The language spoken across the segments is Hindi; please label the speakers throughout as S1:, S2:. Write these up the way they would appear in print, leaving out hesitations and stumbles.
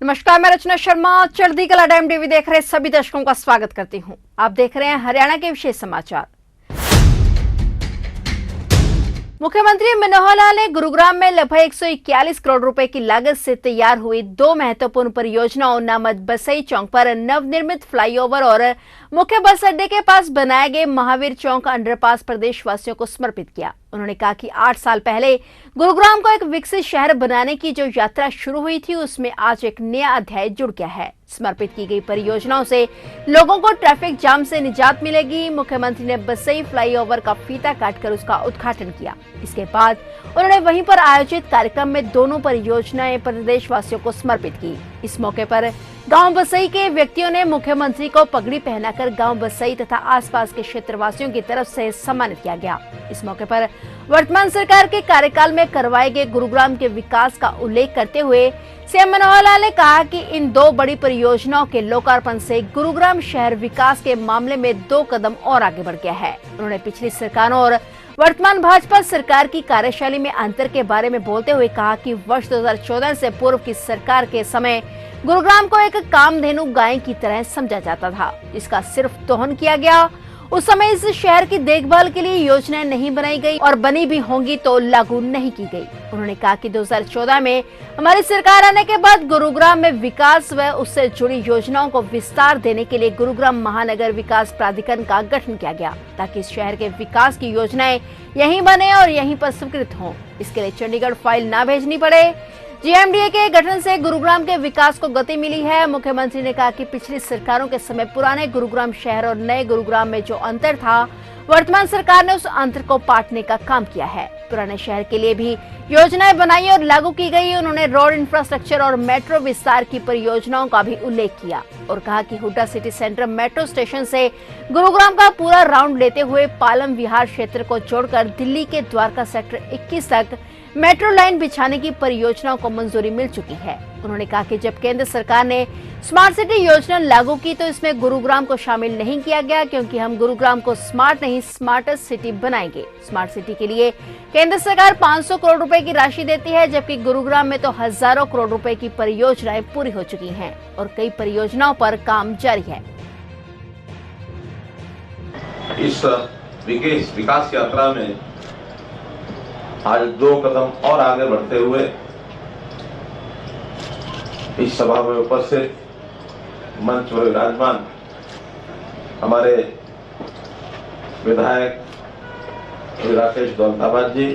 S1: नमस्कार, मैं रचना शर्मा चढ़ती कला टाइम टीवी देख रहे सभी दर्शकों का स्वागत करती हूं। आप देख रहे हैं हरियाणा के विशेष समाचार। मुख्यमंत्री मनोहर लाल ने गुरुग्राम में लगभग 141 करोड़ रुपए की लागत से तैयार हुई दो महत्वपूर्ण परियोजनाओं नामक बसई चौक पर नवनिर्मित फ्लाईओवर और मुख्य बस अड्डे के पास बनाए गए महावीर चौक अंडरपास प्रदेशवासियों को समर्पित किया। उन्होंने कहा कि 8 साल पहले गुरुग्राम को एक विकसित शहर बनाने की जो यात्रा शुरू हुई थी, उसमें आज एक नया अध्याय जुड़ गया है। समर्पित की गई परियोजनाओं से लोगों को ट्रैफिक जाम से निजात मिलेगी। मुख्यमंत्री ने बसई फ्लाईओवर का फीता काटकर उसका उद्घाटन किया। इसके बाद उन्होंने वहीं पर आयोजित कार्यक्रम में दोनों परियोजनाएं प्रदेशवासियों को समर्पित की। इस मौके पर गांव बसई के व्यक्तियों ने मुख्यमंत्री को पगड़ी पहनाकर गांव बसई तथा आसपास के क्षेत्रवासियों की तरफ से सम्मानित किया गया। इस मौके पर वर्तमान सरकार के कार्यकाल में करवाए गए गुरुग्राम के विकास का उल्लेख करते हुए सीएम मनोहर लाल ने कहा कि इन दो बड़ी परियोजनाओं के लोकार्पण से गुरुग्राम शहर विकास के मामले में 2 कदम और आगे बढ़ गया है। उन्होंने पिछली सरकारों और वर्तमान भाजपा सरकार की कार्यशैली में अंतर के बारे में बोलते हुए कहा कि वर्ष 2014 से पूर्व की सरकार के समय गुरुग्राम को एक कामधेनु गाय की तरह समझा जाता था, जिसका सिर्फ दोहन किया गया। उस समय इस शहर की देखभाल के लिए योजनाएं नहीं बनाई गई और बनी भी होंगी तो लागू नहीं की गई। उन्होंने कहा कि 2014 में हमारी सरकार आने के बाद गुरुग्राम में विकास व उससे जुड़ी योजनाओं को विस्तार देने के लिए गुरुग्राम महानगर विकास प्राधिकरण का गठन किया गया, ताकि इस शहर के विकास की योजनाएं यहीं बने और यहीं पर स्वीकृत हों। इसके लिए चंडीगढ़ फाइल न भेजनी पड़े। जीएमडीए के गठन से गुरुग्राम के विकास को गति मिली है। मुख्यमंत्री ने कहा कि पिछली सरकारों के समय पुराने गुरुग्राम शहर और नए गुरुग्राम में जो अंतर था, वर्तमान सरकार ने उस अंतर को पाटने का काम किया है। पुराने शहर के लिए भी योजनाएं बनाई और लागू की गई। उन्होंने रोड इंफ्रास्ट्रक्चर और मेट्रो विस्तार की परियोजनाओं का भी उल्लेख किया और कहा कि Hooda city centre metro station से गुरुग्राम का पूरा राउंड लेते हुए पालम विहार क्षेत्र को जोड़कर दिल्ली के द्वारका सेक्टर 21 तक मेट्रो लाइन बिछाने की परियोजनाओं को मंजूरी मिल चुकी है। उन्होंने कहा कि जब केंद्र सरकार ने स्मार्ट सिटी योजना लागू की तो इसमें गुरुग्राम को शामिल नहीं किया गया, क्योंकि हम गुरुग्राम को स्मार्ट नहीं स्मार्टेस्ट सिटी बनाएंगे। स्मार्ट सिटी के लिए केंद्र सरकार 500 करोड़ रुपए की राशि देती है, जबकि गुरुग्राम में तो हजारों करोड़ रुपए की परियोजनाएं पूरी हो चुकी हैं और कई परियोजनाओं पर काम जारी है।
S2: इस विकास यात्रा में आज 2 कदम और आगे बढ़ते हुए इस सभा में उपस्थित मंच पर विराजमान हमारे विधायक राकेश दौलताबाद जी,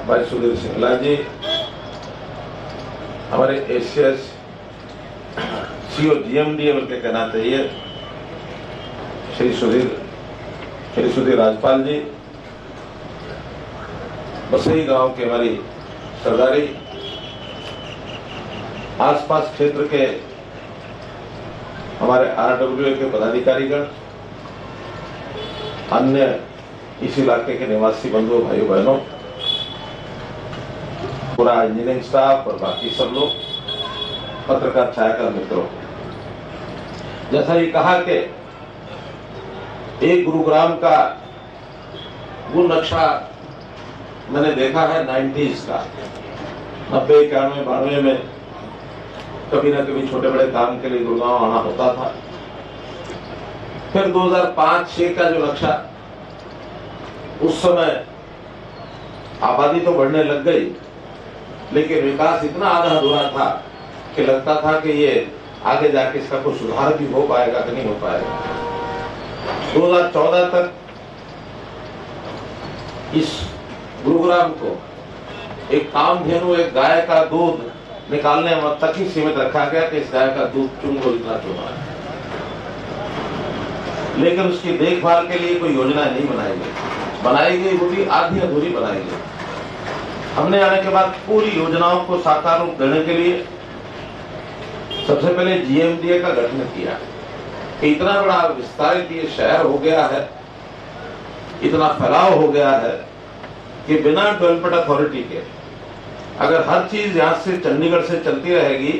S2: भाई सुधीर सिंगला जी, हमारे एसीएस सीओ जीएमडीए के कहना चाहिए श्री सुधीर राजपाल जी, बसई गांव के हमारी सरदारी, आसपास क्षेत्र के हमारे आरडब्ल्यूए के पदाधिकारीगण, अन्य इस इलाके के निवासी बंधुओं भाइयों बहनों, पूरा इंजीनियरिंग स्टाफ और बाकी सब लोग, पत्रकार छायाकार मित्रों, जैसा ये कहा कि एक गुरुग्राम का वो नक्शा मैंने देखा है 90s का, 90, 91, 92 में कभी ना कभी छोटे बड़े काम के लिए गुरुग्राम आना होता था। फिर 2005-6 का जो नक्शा, उस समय आबादी तो बढ़ने लग गई, लेकिन विकास इतना आधा अधूरा था कि लगता था कि ये आगे जाके इसका कुछ सुधार भी हो पाएगा कि नहीं हो पाएगा। 2014 तक इस गुरुग्राम को एक कामधेनु, एक गाय का दूध निकालने तक ही सीमित रखा गया कि इस गाय का दूध चुन लो, इतना चुना है, लेकिन उसकी देखभाल के लिए कोई योजना नहीं बनाई गई वो भी आधी अधूरी बनाई गई। हमने आने के बाद पूरी योजनाओं को साकार रूप देने के लिए सबसे पहले जीएमडीए का गठन किया। इतना बड़ा विस्तारित ये शहर हो गया है, इतना फैलाव हो गया है कि बिना डेवलपमेंट अथॉरिटी के अगर हर चीज यहाँ से चंडीगढ़ से चलती रहेगी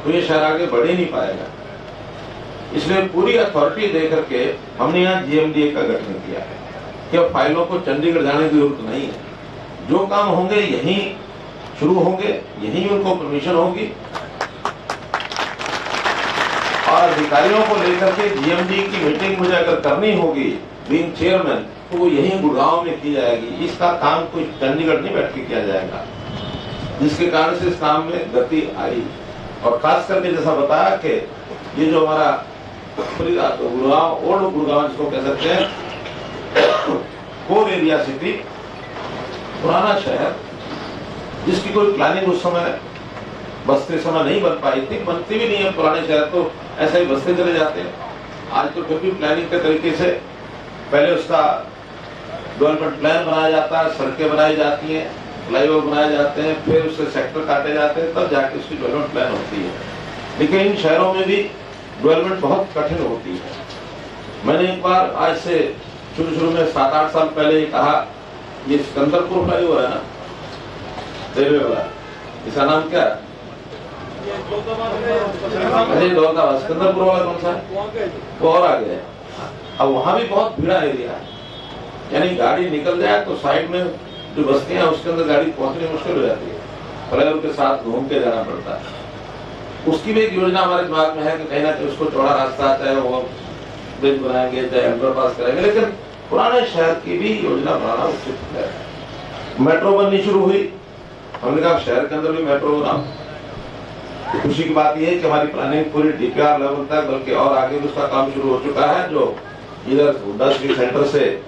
S2: तो ये शहर आगे बढ़ ही नहीं पाएगा। इसलिए पूरी अथॉरिटी देकर के हमने यहाँ जीएमडीए का गठन किया है कि अब फाइलों को चंडीगढ़ जाने की जरूरत नहीं है। जो काम होंगे यहीं शुरू होंगे, यहीं उनको परमिशन होगी और अधिकारियों को लेकर के जीएमडी की मीटिंग मुझे अगर करनी होगी बीइंग चेयरमैन, तो वो यही गुड़गांव में की जाएगी। इसका काम कोई चंडीगढ़ नहीं बैठ के किया जाएगा, जिसके कारण से इस काम में गति आई। और खास करके जैसा बताया कि ये जो हमारा गुड़गांव, ओल्ड गुड़गांव जिसको कह सकते हैं, कोर एरिया सिटी, पुराना शहर, जिसकी कोई प्लानिंग उस समय बसते समय नहीं बन पाई थी, बनती भी नहीं है। पुराने शहर तो ऐसे ही बसते चले जाते हैं। आज तो फिर भी प्लानिंग के तरीके से पहले उसका डेवलपमेंट प्लान बनाया जाता है, सड़कें बनाई जाती हैं, फ्लाईओवर बनाए जाते हैं, फिर उससे सेक्टर काटे जाते हैं, तब जाके उसकी डेवलपमेंट प्लान होती है। लेकिन इन शहरों में भी डेवलपमेंट बहुत कठिन होती है। मैंने एक बार आज से शुरू में 7-8 साल पहले कहा, ये सिकंदरपुर फ्लाईओवर है ना, रेलवे वाला, इसका नाम क्या है? अरे दौलताबाद, सिकंदरपुर वाला कौन सा है? वो और आगे है। अब वहां भी बहुत भीड़ा एरिया है, यानी गाड़ी निकल जाए तो साइड में जो बस्तियां हैं उसके अंदर गाड़ी पहुंचनी मुश्किल हो जाती है, फ्लाईओवर के साथ घूम के जाना पड़ता है। उसकी भी एक योजना हमारे दिमाग में है कि कहीं ना कहीं उसको चौड़ा रास्ता, चाहे वो ब्रिज बनाएंगे, चाहे अंडरपास करेंगे, लेकिन पुराने शहर की भी योजना बनाना उचित है। मेट्रो बननी शुरू हुई, हमने कहा शहर के अंदर भी मेट्रो बनाओ। खुशी की बात यह है कि हमारी प्लानिंग पूरी डीपीआर लेवल तक, बल्कि और आगे भी उसका काम शुरू हो चुका है, जो इधर हुड्डा सिटी सेंटर से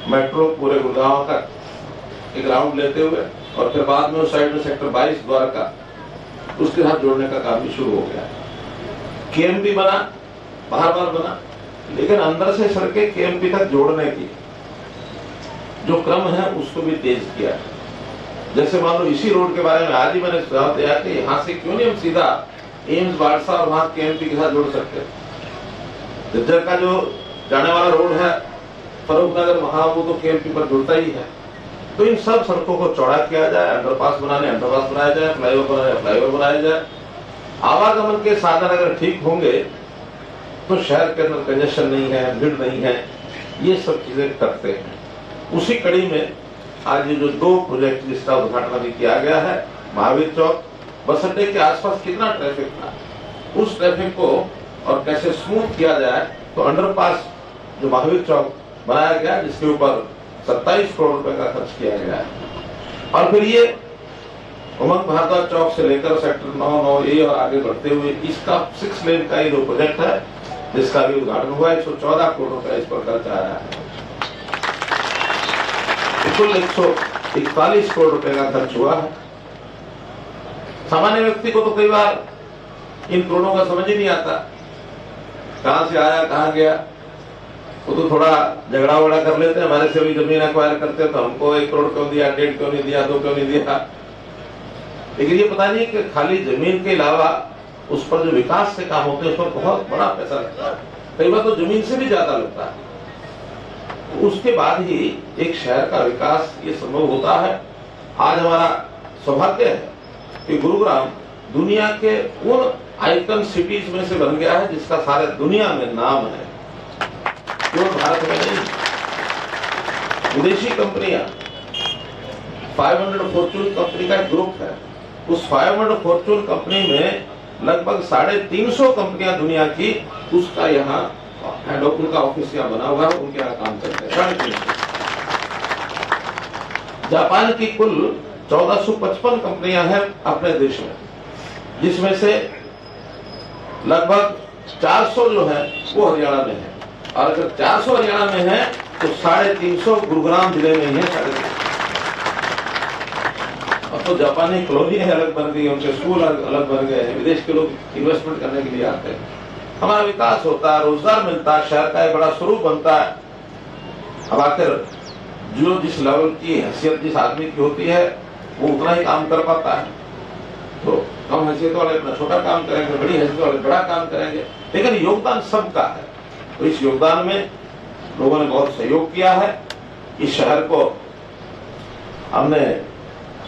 S2: मेट्रो पूरे गुड़गांव तक एक राउंड लेते हुए, और फिर बाद में उस साइड में सेक्टर 22 द्वारका, उसके साथ जोड़ने का काम भी शुरू हो गया। केएमपी बना, बार बना, लेकिन अंदर से सड़कें केएमपी तक जोड़ने की जो क्रम है उसको भी तेज किया। जैसे मान लो इसी रोड के बारे में आज ही मैंने सुझाव दिया कि यहाँ से क्यों नहीं हम सीधा एम्स बाड़सा और वहां केएमपी के साथ जोड़ सकते। झज्जर का जो जाने वाला रोड है फरूख नगर, वहां वो तो केएमपी पर जुड़ता ही है। तो इन सब सड़कों को चौड़ा किया जाए, अंडरपास बनाया जाए, फ्लाईओवर बनाया जाए। आवागमन के साधन अगर ठीक होंगे तो शहर के अंदर कंजेशन नहीं है, भीड़ नहीं है, ये सब चीजें करते हैं। उसी कड़ी में आज ये जो 2 प्रोजेक्ट जिसका उद्घाटन अभी किया गया है, महावीर चौक बस अड्डे के आसपास कितना ट्रैफिक था, उस ट्रैफिक को और कैसे स्मूथ किया जाए, तो अंडरपास जो महावीर चौक बनाया गया, जिसके ऊपर 27 करोड़ रुपए का खर्च किया गया है। और फिर ये उमंग भारद्वाज चौक से लेकर सेक्टर 9-9A और आगे बढ़ते हुए इसका 6 लेन का ये जो प्रोजेक्ट है, जिसका भी उद्घाटन हुआ, 114 करोड़ रुपए इस पर खर्च आया है। कुल 141 करोड़ रुपए का खर्च हुआ है। सामान्य व्यक्ति को तो कई बार इन करोड़ों का समझ ही नहीं आता, कहां से आया कहां गया। वो तो थोड़ा झगड़ा वगड़ा कर लेते हैं, हमारे से भी जमीन एक्वायर करते हैं तो हमको 1 करोड़ क्यों दिया, 1.5 क्यों नहीं दिया, 2 क्यों नहीं दिया। लेकिन ये पता नहीं कि खाली जमीन के अलावा उस पर जो विकास के काम होते हैं उस पर बहुत बड़ा पैसा लगता है, कई बार तो जमीन से भी ज्यादा लगता है। उसके बाद ही एक शहर का विकास ये संभव होता है। आज हमारा सौभाग्य है कि गुरुग्राम दुनिया के उन आइकन सिटीज में से बन गया है जिसका सारे दुनिया में नाम है, केवल भारत में नहीं। विदेशी कंपनियां 500 फॉर्चून कंपनी का एक ग्रुप है, उस 500 फॉर्चून कंपनी में लगभग 350 कंपनियां दुनिया की उसका यहाँ हेड ऑफ उनका ऑफिस यहाँ बना हुआ है, उनके यहाँ काम करते हैं। 350। जापान की कुल 1455 कंपनियां हैं अपने देश में, जिसमें से लगभग 400 जो है वो हरियाणा में है, और अगर 400 हरियाणा में है तो 350 गुरुग्राम जिले में ही है। 350 अब तो जापानी कॉलोनी अलग बन गई, उनके स्कूल अलग बन गए हैं, विदेश के लोग इन्वेस्टमेंट करने के लिए आते हैं। हमारा विकास होता है, रोजगार मिलता है, शहर का एक बड़ा स्वरूप बनता है। अब आखिर जो जिस लेवल की हैसियत जिस आदमी की होती है वो उतना ही काम कर पाता है। तो कम हैसियत वाले अपना छोटा काम करेंगे, बड़ी हैसियत वाले बड़ा काम करेंगे, लेकिन योगदान सबका है। तो इस योगदान में लोगों ने बहुत सहयोग किया है। इस शहर को हमने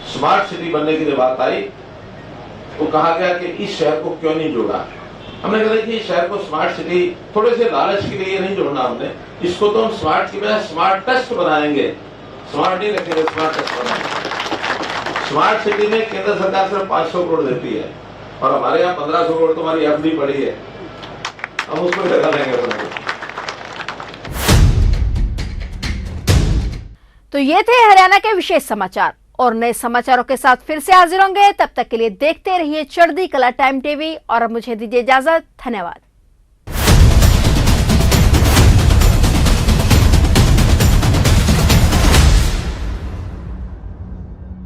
S2: स्मार्ट सिटी बनने की जब बात आई तो कहा गया कि इस शहर को क्यों नहीं जोड़ा। हमने कहा कि इस शहर को स्मार्ट सिटी थोड़े से लालच के लिए नहीं जोड़ना हमने, इसको तो हम स्मार्ट की बजाय स्मार्ट टेस्ट बनाएंगे, स्मार्ट नहीं रखेंगे, स्मार्ट टेस्ट बनाएंगे। स्मार्ट सिटी में केंद्र सरकार सिर्फ 500 करोड़ देती है और हमारे यहाँ 1500 करोड़ तो हमारी एफडी पड़ी है। हम उसको ही लगा देंगे अपने।
S1: तो ये थे हरियाणा के विशेष समाचार, और नए समाचारों के साथ फिर से हाजिर होंगे। तब तक के लिए देखते रहिए चढ़ती कला टाइम टीवी, और अब मुझे दीजिए इजाजत। धन्यवाद।